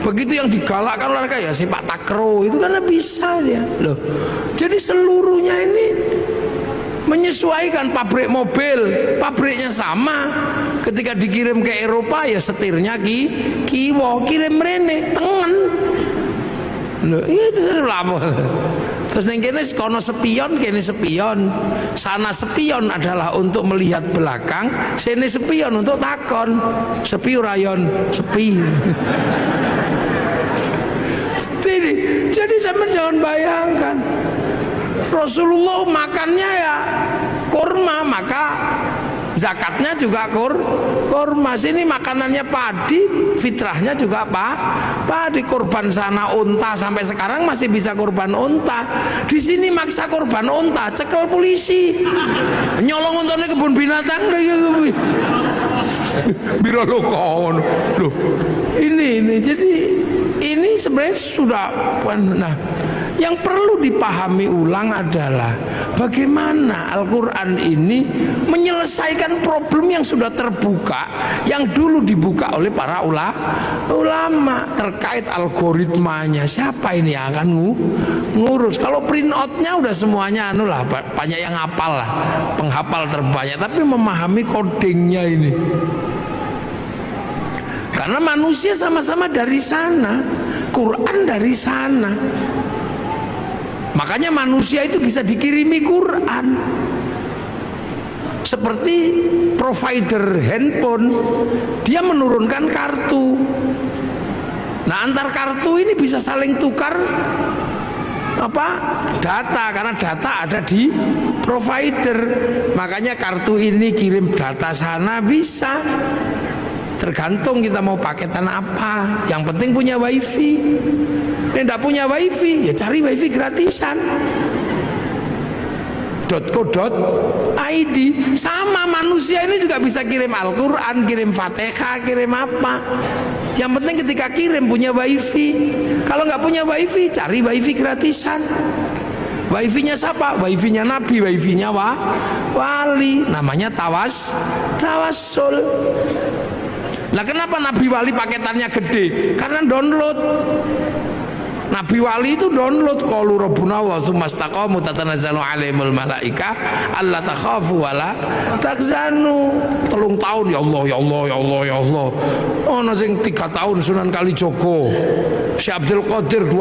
Begitu yang digalakkan olahraga ya sepak takraw itu karena bisa ya. Loh. Jadi seluruhnya ini menyesuaikan. Pabrik mobil, pabriknya sama. Ketika dikirim ke Eropa ya setirnya kiwo, kirim rene tengen. Loh, itu lama. Terus ning kene kono spion, kene spion. Sana spion adalah untuk melihat belakang, sini spion untuk takon. Sepi rayon, sepi. Jadi sampean jangan bayangkan. Rasulullah makannya ya kurma, maka zakatnya juga kurma. Sini makanannya padi, fitrahnya juga padi. Kurban sana unta, sampai sekarang masih bisa kurban unta. Di sini maksa kurban unta, cekel polisi. Nyolong untanya kebun binatang. Biro lo kon. Loh, ini jadi ini sebenarnya sudah. Nah, yang perlu dipahami ulang adalah bagaimana Al-Quran ini menyelesaikan problem yang sudah terbuka, yang dulu dibuka oleh para ulama terkait algoritmanya. Siapa ini yang akan ngurus? Kalau print outnya udah semuanya lah, banyak yang hafal lah, penghafal terbanyak, tapi memahami codingnya ini. Karena manusia sama-sama dari sana, Quran dari sana. Makanya manusia itu bisa dikirimi Quran. Seperti provider handphone, dia menurunkan kartu. Nah, antar kartu ini bisa saling tukar data, karena data ada di provider. Makanya kartu ini kirim data sana bisa. Tergantung kita mau paketan apa. Yang penting punya wifi. Tidak punya wifi ya cari wifi gratisan. .co.id. Sama manusia ini juga bisa kirim Al-Quran, kirim Fatihah, kirim apa. Yang penting ketika kirim punya wifi. Kalau nggak punya wifi cari wifi gratisan. Wifi-nya siapa? Wifi-nya Nabi, wifi-nya wali. Namanya tawassul. Nah, kenapa Nabi Wali paketannya gede? Karena download. Nabi Wali itu download. Qalu rabbuna wa tsumastaqamu tatanazzalu alaihimul malaika alla takhafu wala tahzanu. 3 tahun ya Allah ya Allah ya Allah ya Allah. Ono sing 3 tahun Sunan Kalijogo. Syekh Abdul Qadir 25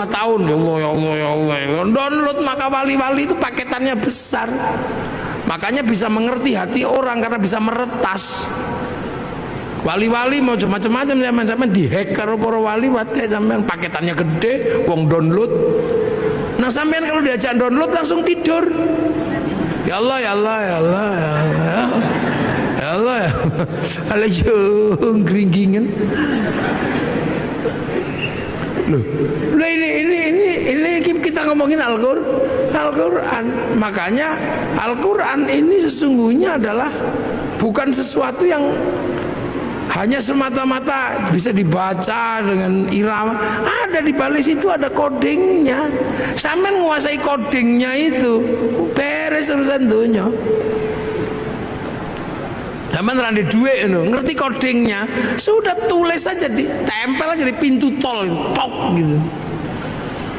tahun ya Allah ya Allah ya Allah. Download, maka wali-wali itu paketannya besar. Makanya bisa mengerti hati orang karena bisa meretas. Wali-wali mau macam-macam zaman-zaman dihack karo para wali, wate sampean paketannya gede, wong download. Nah, sampean kalau diajak download langsung tidur. Ya Allah ya Allah ya Allah ya Allah. Ya Allah ya. Alayo gringgingan. Loh, ini kita ngomongin Al-Quran. Makanya Al-Quran ini sesungguhnya adalah bukan sesuatu yang hanya semata-mata bisa dibaca dengan irama. Ada di balik situ ada codingnya. Sampean menguasai codingnya itu, beres urusan dunia. Sampean rande duit ngerti codingnya, sudah tulis saja, ditempel aja di pintu tol, tok gitu.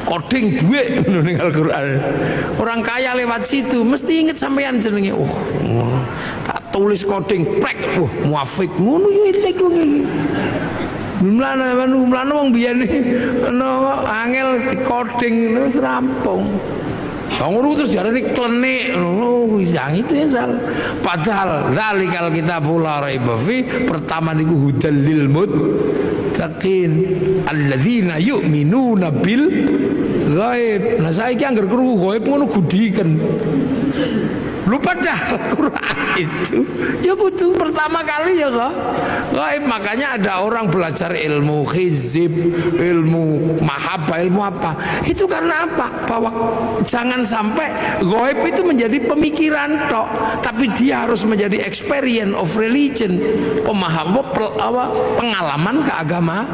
Coding duit ning Al-Quran. Orang kaya lewat situ mesti inget sampean jenenge. Tulis coding prek, muafik ngono yo elek kok iki. Jumlahnya wong biyen angel coding wis rampung. Ngono terus jarane klenik yang itu ya salah. Padahal zalikal kitabul la raiba fi, pertama niku hudal lil muttaqin alladzina yu'minuna bil ghaib. Nah saiki anggar krungu ghaib ngono gudiken. Lupa dah Al-Quran itu ya butuh pertama kali ya kok gaib. Makanya ada orang belajar ilmu hizib, ilmu mahabbah, ilmu apa itu karena apa? Bahwa jangan sampai gaib itu menjadi pemikiran tok, tapi dia harus menjadi experience of religion, pengalaman keagamaan.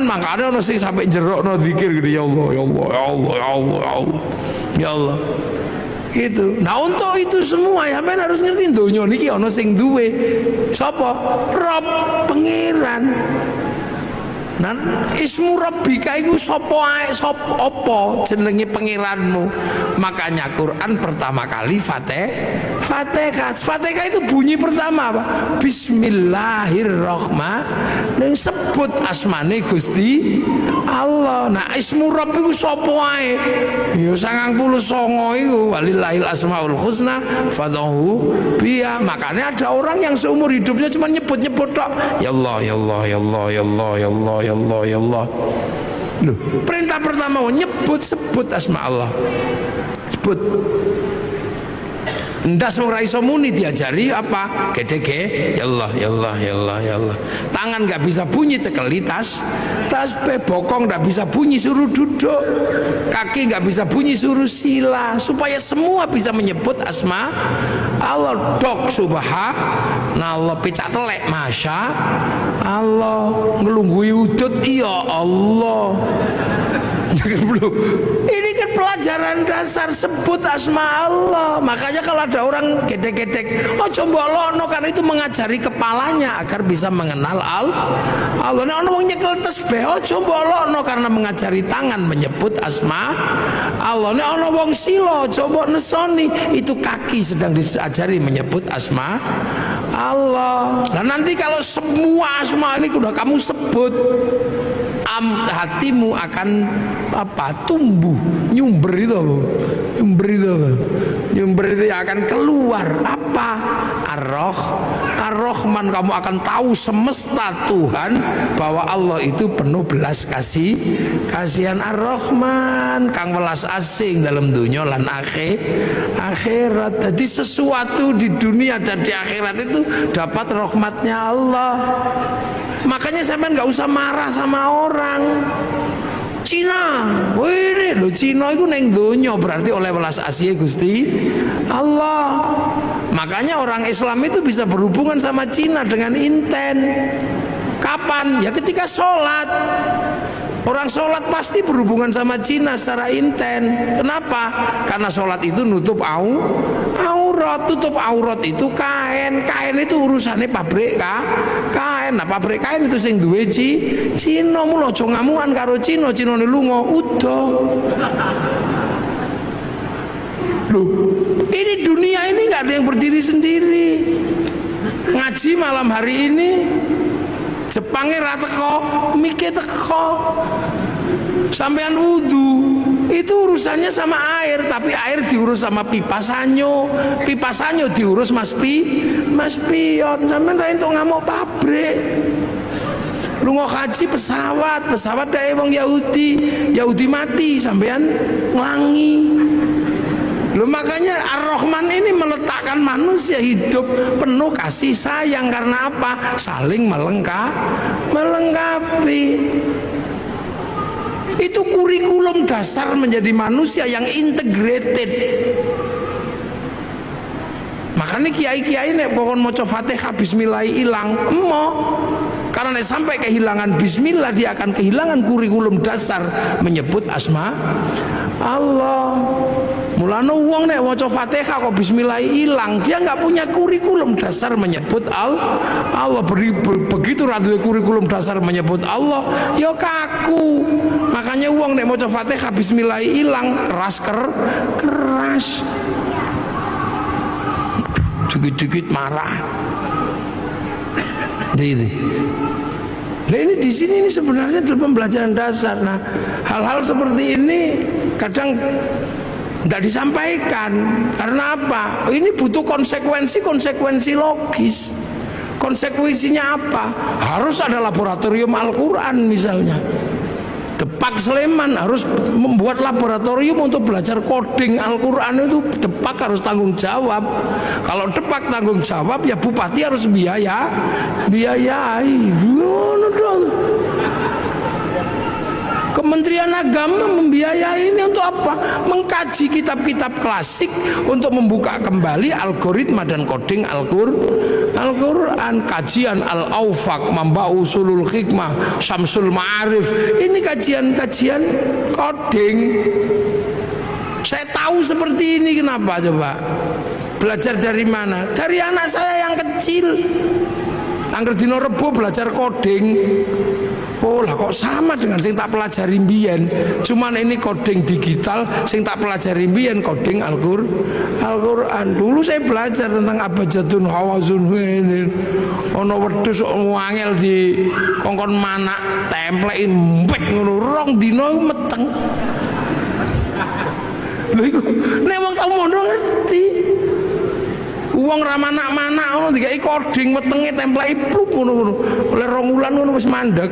Maka ada orang sampai jerok no zikir gitu, ya Allah ya Allah ya Allah ya Allah ya Allah ya Allah. Gitu. Nah untuk itu semua ya sampean harus ngerti donya niki ana sing duwe. Sapa? Rob, pangeran. Nan ismu rabbika iku sapa ae, sapa apa jenenge pangeranmu. Makanya Quran pertama kali Fatihah. Fatihah itu bunyi pertama apa? Bismillahirrahmanirrahim. Sebut asmane Gusti Allah. Nah ismu rabb iku sapa ae? Ya 99 iku walillahil asmaul husna fadhuhu biya. Makanya ada orang yang seumur hidupnya cuma nyebut-nyebut tok. Ya Allah, ya Allah, ya Allah, ya Allah, ya Allah, ya Allah, ya Allah. Loh, perintah pertama sebut asma Allah. Sebut. Ndas ora iso muni diajari apa? Gede-gede, ya Allah, ya Allah, ya Allah, ya Allah. Tangan nggak bisa bunyi cekeli tas bokong nggak bisa bunyi suruh duduk, kaki nggak bisa bunyi suruh sila, supaya semua bisa menyebut asma Allah. Dok subhanallah, pecah telek masya Allah, ngelunggui udut iya Allah. Ini kan pelajaran dasar, sebut asma Allah. Makanya kalau ada orang gedek-gedek, oh coba lono, karena itu mengajari kepalanya agar bisa mengenal Allah. Nah orang nyekel tasbih, oh coba lono, karena mengajari tangan menyebut asma Allah. Nah orang wong silo, coba nesoni, itu kaki sedang diajari menyebut asma Allah. Nah nanti kalau semua asma ini sudah kamu sebut, hatimu akan apa? Tumbuh, nyumber itu apa? Nyumber itu akan keluar apa? Ar-Rahman. Kamu akan tahu semesta Tuhan bahwa Allah itu penuh belas kasihan. Ar-Rahman kang welas asing dalam dunia lan akhirat. Jadi sesuatu di dunia dan di akhirat itu dapat rahmatnya Allah. Makanya sampean nggak usah marah sama orang. Cina, wih lo Cina itu neng donya berarti oleh welas asih Gusti Allah. Makanya orang Islam itu bisa berhubungan sama Cina dengan inten. Kapan? Ya ketika sholat. Orang sholat pasti berhubungan sama Cina secara inten. Kenapa? Karena sholat itu nutup aurat. Tutup aurat itu kain. Kain itu urusannya pabrik kain. Nah pabrik kain itu sing duwe Cina. Mula aja ngamukan karo Cina ne lunga udah. Loh, ini dunia ini nggak ada yang berdiri sendiri. Ngaji malam hari ini Jepangnya ra teko, mikir teko. Sampean wudu itu urusannya sama air, tapi air diurus sama pipa sanyo diurus Mas Pion. Sampean ra entuk ngamuk pabrik. Lunga haji pesawat dae wong Yahudi mati sampean nglangi. Loh makanya Ar-Rahman ini meletakkan manusia hidup penuh kasih sayang. Karena apa? Saling melengkapi. Itu kurikulum dasar menjadi manusia yang integrated. Makanya kiai-kiai nek pokon maca Fatihah bismillah ilang karena sampai kehilangan bismillah dia akan kehilangan kurikulum dasar menyebut asma Allah. Mulane wong nek maca Fatihah kok bismillah ilang, dia nggak punya kurikulum dasar menyebut Allah. Begitu ra duwe kurikulum dasar menyebut Allah, ya kaku. Makanya wong nek maca Fatihah bismillah ilang, keras. Dikit-dikit marah. Nah ini di sini ini sebenarnya adalah pembelajaran dasar. Nah hal-hal seperti ini kadang tidak disampaikan. Karena apa? Ini butuh konsekuensi logis. Konsekuensinya apa? Harus ada laboratorium Al-Quran misalnya. Depak Sleman harus membuat laboratorium untuk belajar coding Al-Quran. Itu Depak harus tanggung jawab. Kalau Depak tanggung jawab, ya bupati harus biayai. Kementerian Agama membiayai ini untuk apa? Mengkaji kitab-kitab klasik untuk membuka kembali algoritma dan coding Al-Quran. Kajian Al-Aufaq, Mamba Usulul Hikmah, Syamsul Ma'arif. Ini kajian coding. Saya tahu tahu seperti ini. Kenapa coba? Belajar dari mana? Dari anak saya yang kecil. Angger dino Rebo belajar coding. Oh lah kok sama dengan sing tak pelajari mbiyen. Cuman ini coding digital, sing tak pelajari mbiyen coding Al-Qur'an. Dulu saya belajar tentang abjadun hawazun ini. Ono wedhus wangel di kongkon manak templeki empek ngono rong dina meteng. Lha iku nek wong tau mono ngerti. Wong ra manak-manak ngono dikai coding wetenge templeki pluk ngono-ngono. Oleh 2 wulan ngono wis mandeg.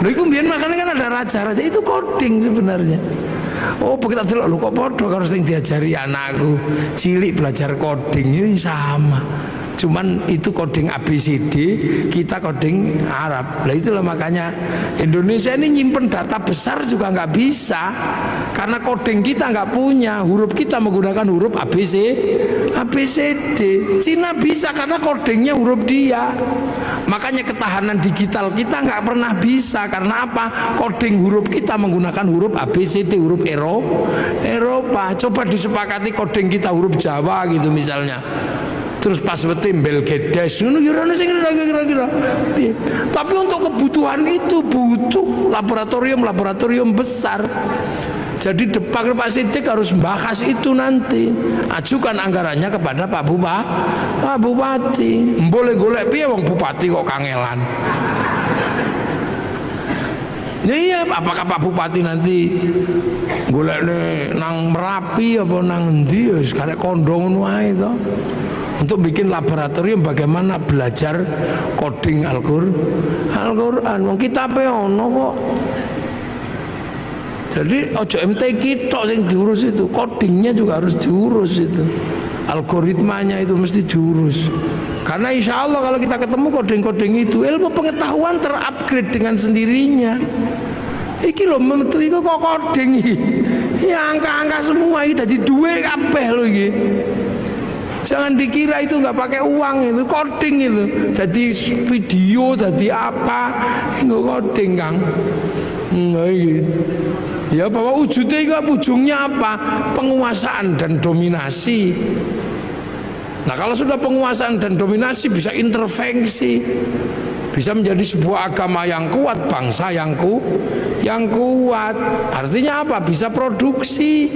Lha iku mbiyen makane kan ada raja-raja itu coding sebenarnya. Oh, begitu delok lho kok padha karo sing diajari anakku. Cilik belajar coding ini sama. Cuman itu coding ABCD, kita coding Arab. Lah itulah makanya Indonesia ini nyimpen data besar juga nggak bisa, karena coding kita nggak punya. Huruf kita menggunakan huruf ABCD. Cina bisa karena codingnya huruf dia. Makanya ketahanan digital kita nggak pernah bisa, karena apa? Coding huruf kita menggunakan huruf ABCD, huruf Eropa. Coba disepakati coding kita huruf Jawa gitu misalnya. Terus pas betimbel gedes ngono kira-kira. Tapi untuk kebutuhan itu butuh laboratorium besar. Jadi Pak Siddiq harus bahas itu nanti. Ajukan anggarannya kepada Pak Bupati. Boleh golek piye wong bupati kok kangelan. Iya, apakah Pak Bupati nanti golekne nang Merapi apa nang endi wis karek kondo ngono ae to. Untuk bikin laboratorium bagaimana belajar coding Al-Qur'an. Wong kitabe ono kok. Jadi ojo MTQ tok sing diurus itu, codingnya juga harus diurus itu. Algoritmanya itu mesti diurus. Karena insya Allah kalau kita ketemu coding-coding itu, ilmu pengetahuan terupgrade dengan sendirinya. Iki lho metu iku kok coding iki. Ya angka-angka semua iki dadi duwe kabeh lho iki. Jangan dikira itu nggak pakai uang, itu coding itu. Jadi video, jadi apa, nggak coding Kang. Ya bahwa ujungnya apa? Penguasaan dan dominasi. Nah kalau sudah penguasaan dan dominasi bisa intervensi, bisa menjadi sebuah agama yang kuat, bangsa yang kuat. Artinya apa? Bisa produksi.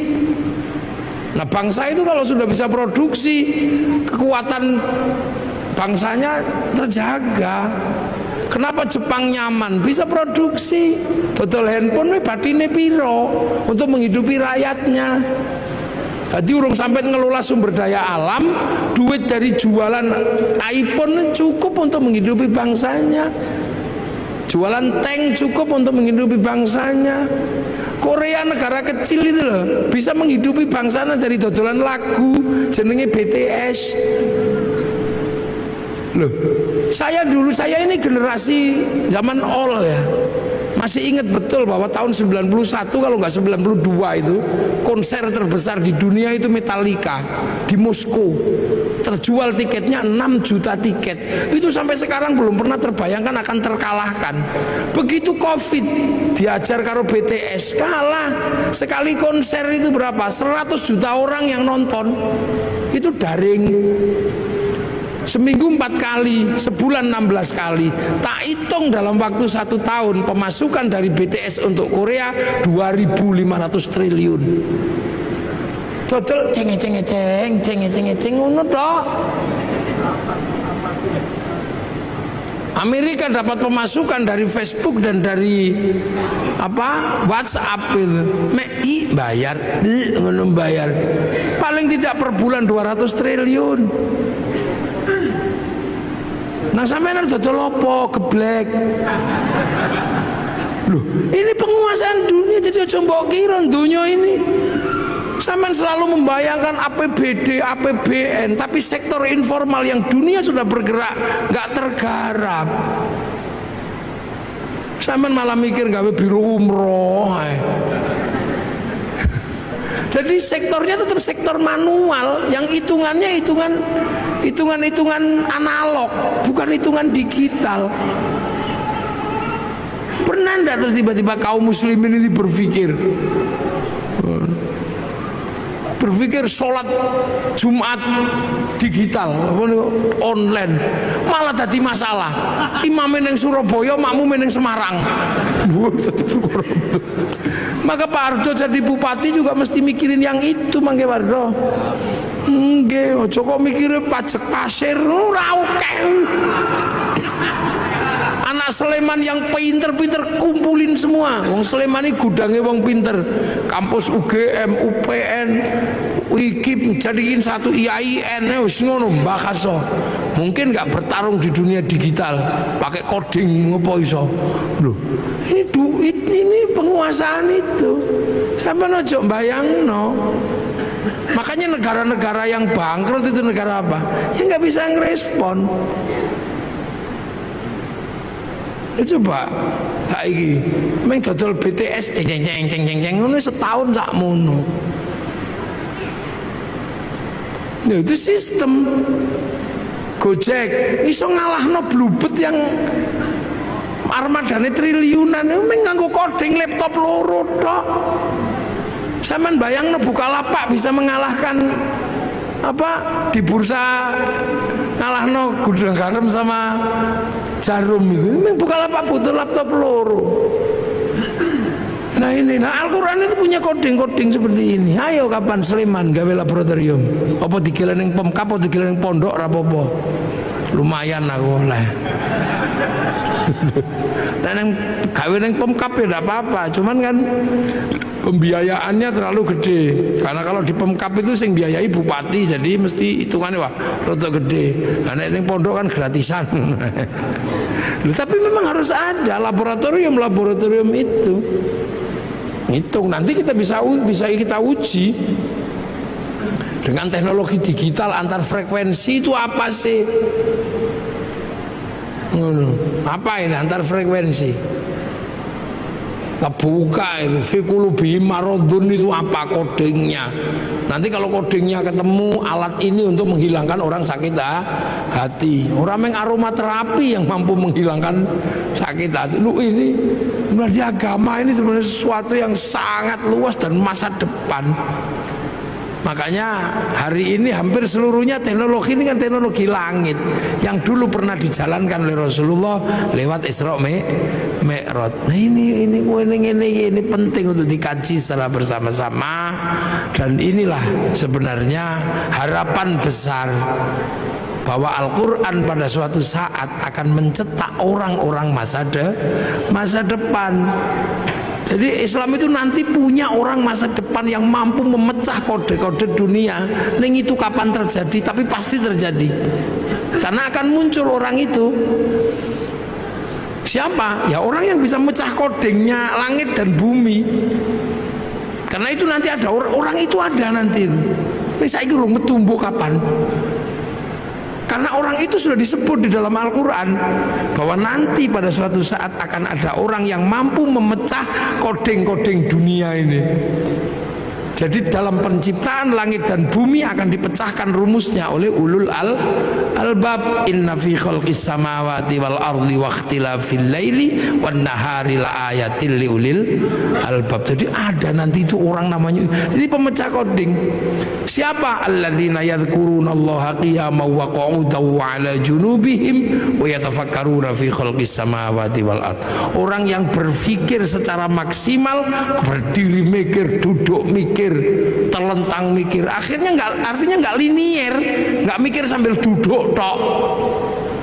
Nah bangsa itu kalau sudah bisa produksi, kekuatan bangsanya terjaga. Kenapa Jepang nyaman? Bisa produksi. Betul handphone batine piro untuk menghidupi rakyatnya. Jadi urung sampai ngelola sumber daya alam, duit dari jualan iPhone cukup untuk menghidupi bangsanya. Jualan tank cukup untuk menghidupi bangsanya. Korea negara kecil itu loh bisa menghidupi bangsanya dari dodolan lagu jenenge BTS. Loh, saya ini generasi zaman all ya. Masih ingat betul bahwa tahun 91 kalau nggak 92 itu konser terbesar di dunia itu Metallica di Moskow. Terjual tiketnya 6 juta tiket. Itu sampai sekarang belum pernah terbayangkan akan terkalahkan. Begitu Covid diajar karo BTS kalah. Sekali konser itu berapa? 100 juta orang yang nonton. Itu daring. Seminggu 4 kali, sebulan 16 kali. Tak hitung dalam waktu 1 tahun pemasukan dari BTS untuk Korea 2.500 triliun. Dodol ceng ngono tok. Amerika dapat pemasukan dari Facebook dan dari WhatsApp itu. Bayar, ngono bayar. Paling tidak per bulan 200 triliun. Nah sampeyan dodol apa geblek? Loh, ini penguasaan dunia, jadi aja mbok kira dunia ini. Sampeyan selalu membayangkan APBD, APBN, tapi sektor informal yang dunia sudah bergerak nggak tergarap. Sampeyan malah mikir gawe biro umroh. Jadi sektornya tetap sektor manual, yang hitungannya hitungan analog, bukan hitungan digital. Pernah enggak terus tiba-tiba kaum muslimin ini berpikir, berpikir sholat Jumat digital online malah jadi masalah. Imam yang Surabaya, makmum yang Semarang. Maka Pak Ardo jadi bupati juga mesti mikirin yang itu, Mangke Wardo. Nggih, ojo kok mikire pajak pasir ora oke. Anak Sleman yang pinter-pinter kumpulin semua. Wong Sleman ini gudangnya wong pinter. Kampus UGM, UPN, UIKIP jadiin satu IAIN wis ngono mbakaso. Mungkin nggak bertarung di dunia digital pakai coding ngopo iso. Loh, ini duit ini penguasaan itu. Sampai nojo bayangno. Makanya negara-negara yang bangkrut itu negara apa? Ya nggak bisa ngerespon. Coba saiki meng dodol BTS ceng ngono setahun sakmono. Ya itu sistem. Gojek iso ngalahno Bluebird yang armadane triliunan meng nganggo coding laptop loro tok. Sampeyan bayangno Bukalapak bisa mengalahkan apa di bursa ngalahno Gudang Garam sama Jarum itu. Memang Bukalapak butuh laptop loro. Nah ini, Al-Quran itu punya coding-coding seperti ini. Ayo kapan Sleman gawe laboratorium? Apa digelar ning Pemkap, apa digelar ning pondok rapopo? Lumayan aku oleh. Dan yang gawe ning Pemkap ya tidak apa-apa. Cuman kan pembiayaannya terlalu gede. Karena kalau di Pemkap itu sing biayai bupati, jadi mesti hitungannya wah rada gede. Karena ning pondok kan gratisan. Loh, tapi memang harus ada laboratorium itu. Hitung nanti kita bisa kita uji dengan teknologi digital antar frekuensi itu apa sih? Apa ini antar frekuensi? Kita buka itu fikulubi marodun itu apa kodingnya? Nanti kalau kodingnya ketemu alat ini untuk menghilangkan orang sakit hati. Orang yang aromaterapi yang mampu menghilangkan sakit hati. Lu ini berarti agama ini sebenarnya sesuatu yang sangat luas dan masa depan. Makanya hari ini hampir seluruhnya teknologi ini kan teknologi langit yang dulu pernah dijalankan oleh Rasulullah lewat Isra Mi'raj. Nah ini penting untuk dikaji secara bersama-sama, dan inilah sebenarnya harapan besar bahwa Al-Quran pada suatu saat akan mencetak orang-orang masa depan. Jadi Islam itu nanti punya orang masa depan yang mampu memecah kode-kode dunia. Neng itu kapan terjadi? Tapi pasti terjadi. Karena akan muncul orang itu. Siapa? Ya orang yang bisa mecah kodingnya langit dan bumi. Karena itu nanti ada orang itu ada nanti. Ini saya kira tumbuh kapan? Karena orang itu sudah disebut di dalam Al-Quran bahwa nanti pada suatu saat akan ada orang yang mampu memecah koding-koding dunia ini. Jadi dalam penciptaan langit dan bumi akan dipecahkan rumusnya oleh ulul albab. Inna fi khalqis samawati wal ardi wa ikhtilafil laili wan nahari la ayatil liulil albab. Jadi ada nanti itu orang namanya ini pemecah koding. Siapa? Alladzina yadhkurunallaha qiyaman wa qu'udan wa 'ala junubihim wa yatafakkaruna fi khalqis samawati wal ard. Orang yang berpikir secara maksimal, berdiri mikir, duduk mikir, terlentang mikir, artinya nggak linier, nggak mikir sambil duduk tok.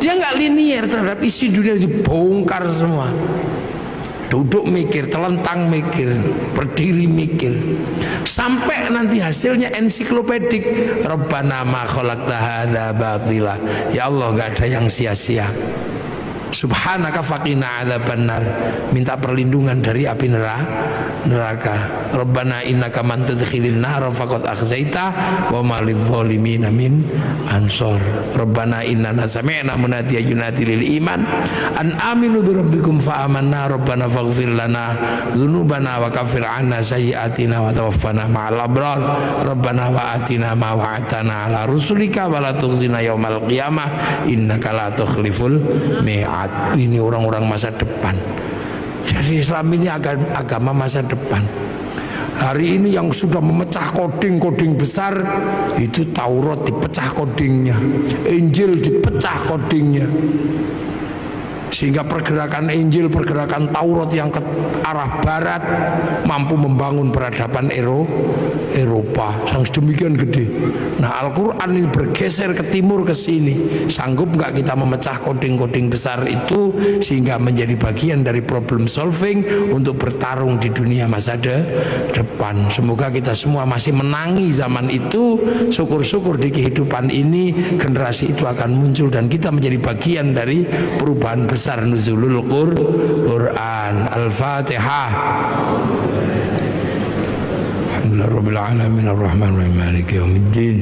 Dia nggak linier terhadap isi dunia, dibongkar semua. Duduk mikir, terlentang mikir, berdiri mikir, sampai nanti hasilnya ensiklopedik. Rabbana ma khalaqta hadza batila. Ya Allah, nggak ada yang sia-sia. Subhanaka faqina adzabannar. Minta perlindungan dari api neraka. Rabbana innaka man tudkhilin nar faqad akhzaita wa ma lidh-dhalimin min ansor. Rabbana innana sami'na munadiyan yunadi lil iman an aminu bi rabbikum fa amanna. Rabbana faghfir lana dzunubana wa kaffir 'anna sayyi'atina wa tawaffana ma'al abrar. Rabbana wa atina ma wa'adtana 'ala rusulika wa la tukhzina yaumal qiyamah innaka la tukhliful mi'ad. Ini orang-orang masa depan. Jadi Islam ini agama masa depan. Hari ini yang sudah memecah koding-koding besar itu Taurat dipecah kodingnya, Injil dipecah kodingnya, sehingga pergerakan Injil, pergerakan Taurat yang ke arah barat mampu membangun peradaban Eropa yang sedemikian gede. Nah, Al-Quran ini bergeser ke timur, ke sini. Sanggup nggak kita memecah koding-koding besar itu sehingga menjadi bagian dari problem solving untuk bertarung di dunia masa depan. Semoga kita semua masih menangi zaman itu. Syukur-syukur di kehidupan ini generasi itu akan muncul dan kita menjadi bagian dari perubahan besar nuzulul Quran. Al-Fatihah. Rabbil alamin arrahman arrahim maliki yaumiddin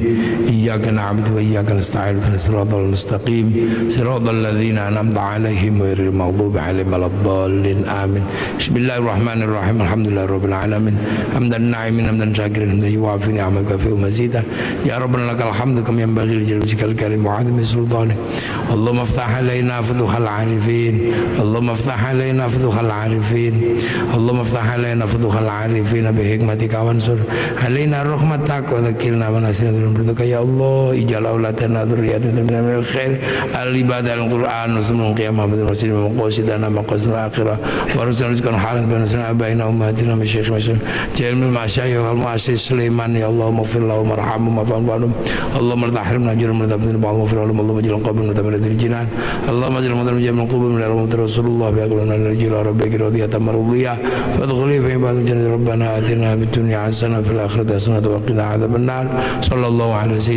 iyyaka na'budu wa iyyaka nasta'in ihdinas siratal mustaqim siratal ladzina an'amta 'alaihim ghairil maghdubi 'alaihim waladdallin amin. Bismillahirrahmanirrahim alhamdulillahi rabbil alamin hamdan na'imin hamdan syakirin hamdan yuwafi ni'amaka fi mazida ya rabbana lakal hamdu kama yanbaghi li jalali karim wa 'azimi sultanik. Allahumma iftah 'alaina futuhal 'arifin Allahumma iftah 'alaina futuhal 'arifin Allahumma iftah 'alaina futuhal 'arifin bi hikmatika wansur alaina rahmatak wa dzakirna wa nasina berdoa ya Allah ij'al auladana dzurriyyatan minal khair al-ibadal Qur'an wa sunnah qiyamah wa muslimin qasidana maqasidul akhirah wa rizqan halan baina abaina ummatina masyayikh masyayikh jamil masyayikh wal muassis Sulaiman ya Allah maghfir lahu warhamhu wa'fu Allahumma tahrimna ajran min dhabin ba'd maghfir Allahumma ij'al qabran min jinan Allahumma ij'al madran jamil qubur min Rasulullah bi aqlana rijal rabbika radiyatan marudiyah wa adkhilna fi ibadati rabbana atina bid dunya hasanah في الآخرة حسنة وقنا عذاب النار صلى الله على سيدنا